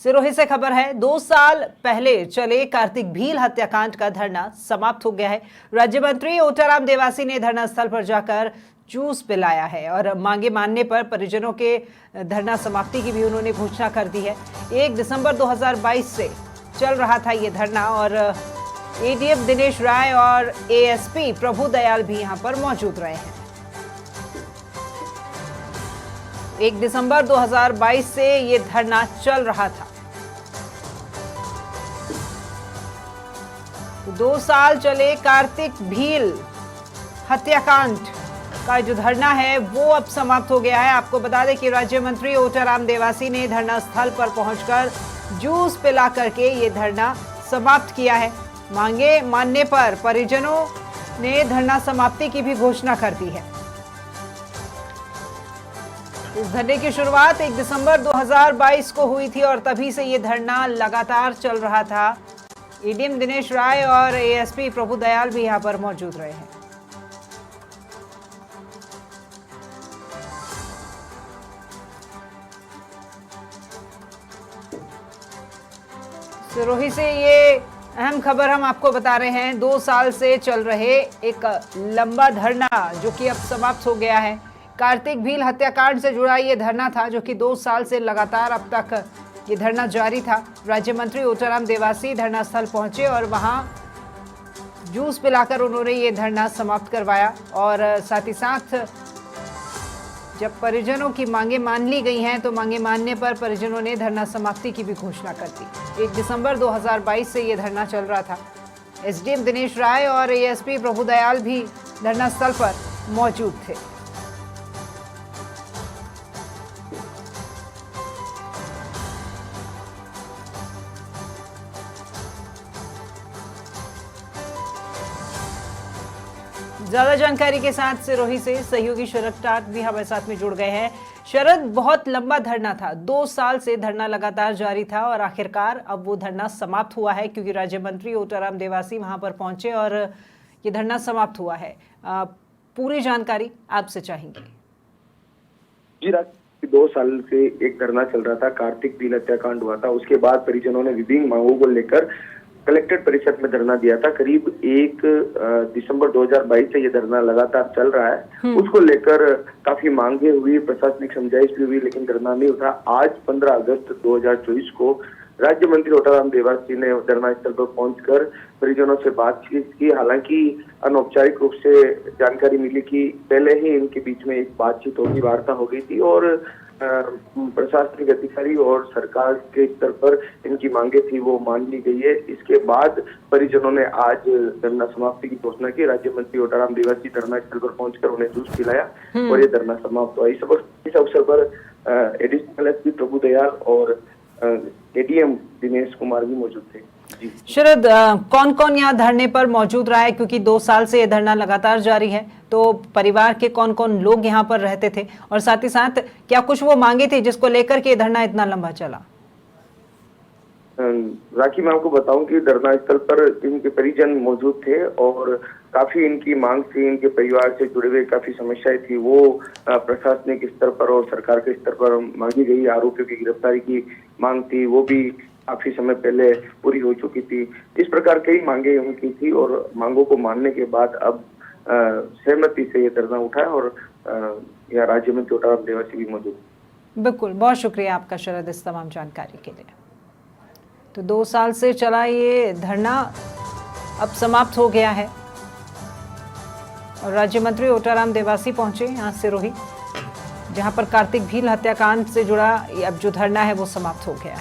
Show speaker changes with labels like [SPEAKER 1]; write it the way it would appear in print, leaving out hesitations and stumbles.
[SPEAKER 1] सिरोही से खबर है। 2 साल पहले चले कार्तिक भील हत्याकांड का धरना समाप्त हो गया है। राज्य मंत्री ओटाराम देवासी ने धरना स्थल पर जाकर जूस पिलाया है और मांगे मानने पर परिजनों के धरना समाप्ति की भी उन्होंने घोषणा कर दी है। 1 दिसंबर 2022 से चल रहा था ये धरना और एडीएम दिनेश राय और एएसपी प्रभु दयाल भी यहां पर मौजूद रहे हैं। 1 दिसंबर 2022 से ये धरना चल रहा था। 2 साल चले कार्तिक भील हत्याकांड का जो धरना है वो अब समाप्त हो गया है। आपको बता दें कि राज्य मंत्री ओटाराम देवासी ने धरना स्थल पर पहुंचकर जूस पिला करके ये धरना समाप्त किया है। मांगे मानने पर परिजनों ने धरना समाप्ति की भी घोषणा कर दी है। इस धरने की शुरुआत 1 दिसंबर 2022 को हुई थी और तभी से ये धरना लगातार चल रहा था। एडीएम दिनेश राय और एएसपी प्रभु दयाल भी यहां पर मौजूद रहे हैं। सिरोही से ये अहम खबर हम आपको बता रहे हैं। 2 साल से चल रहे एक लंबा धरना जो कि अब समाप्त हो गया है। कार्तिक भील हत्याकांड से जुड़ा ये धरना था जो कि 2 साल से लगातार अब तक ये धरना जारी था। राज्य मंत्री ओटाराम देवासी धरना स्थल पहुंचे और वहां जूस पिलाकर उन्होंने ये धरना समाप्त करवाया और साथ ही साथ जब परिजनों की मांगे मान ली गई हैं तो मांगे मानने पर परिजनों ने धरना समाप्ति की भी घोषणा कर दी। 1 दिसंबर 2022 से ये धरना चल रहा था। एसडीएम दिनेश राय और एएसपी प्रभु दयाल भी धरना स्थल पर मौजूद थे। ज्यादा जानकारी के साथ सिरोही से सहयोगी शरद टाट भी हमारे साथ में जुड़ गए हैं। शरद, बहुत लंबा धरना था, 2 साल से धरना लगातार जारी था और आखिरकार अब वो धरना समाप्त हुआ है क्योंकि राज्य मंत्री ओटाराम देवासी वहां पर पहुंचे और ये धरना समाप्त हुआ है। पूरी जानकारी आपसे चाहेंगे।
[SPEAKER 2] जी, 2 साल से एक धरना चल रहा था। कार्तिक भील हत्याकांड हुआ था, उसके बाद परिजनों ने विभिन्न मांगों को लेकर कलेक्ट्रेट परिसर में धरना दिया था। करीब 1 दिसंबर 2022 से ये धरना लगातार चल रहा है। उसको लेकर काफी मांगे हुई, प्रशासनिक समझाइश भी हुई, लेकिन धरना नहीं उठा। आज 15 अगस्त 2024 को राज्य मंत्री ओटाराम देवासी ने धरना स्थल पर पहुंचकर परिजनों से बातचीत की। हालांकि अनौपचारिक रूप से जानकारी मिली कि पहले ही इनके बीच में एक बातचीत होगी, वार्ता हो गई थी और प्रशासनिक अधिकारी और सरकार के स्तर पर इनकी मांगे थी वो मान ली गई है। इसके बाद परिजनों ने आज धरना समाप्ति की घोषणा की। राज्य मंत्री ओटाराम देवासी धरना स्थल पर पहुंचकर उन्हें जूस पिलाया और ये धरना समाप्त हुआ। इस अवसर पर एडिशनल एसपी प्रभु दयाल और एडीएम दिनेश कुमार भी मौजूद थे।
[SPEAKER 1] शरद, कौन कौन यहाँ धरने पर मौजूद रहा है क्योंकि 2 साल से ये धरना लगातार जारी है, तो परिवार के कौन कौन लोग यहाँ पर रहते थे और साथ ही साथ क्या कुछ वो मांगे थे जिसको लेकर के धरना इतना लंबा चला?
[SPEAKER 2] राखी, मैं आपको बताऊं कि धरना स्थल पर इनके परिजन मौजूद थे और काफी इनकी मांग थी। इनके परिवार से जुड़े हुए काफी समस्याएं थी, वो प्रशासनिक स्तर पर और सरकार के स्तर पर मांगी गई। आरोपियों की गिरफ्तारी की मांग थी, वो भी काफी समय पहले पूरी हो चुकी थी। इस प्रकार कई मांगे उनकी थी और मांगों को मानने के बाद अब सहमति से ये धरना उठा और यहाँ राज्य मंत्री ओटाराम देवासी भी मौजूद।
[SPEAKER 1] बिल्कुल, बहुत शुक्रिया आपका शरद इस तमाम जानकारी के लिए। तो 2 साल से चला ये धरना अब समाप्त हो गया है और राज्य मंत्री ओटाराम देवासी पहुंचे यहाँ सिरोही, जहां पर कार्तिक भील हत्याकांड से जुड़ा अब जो धरना है वो समाप्त हो गया है।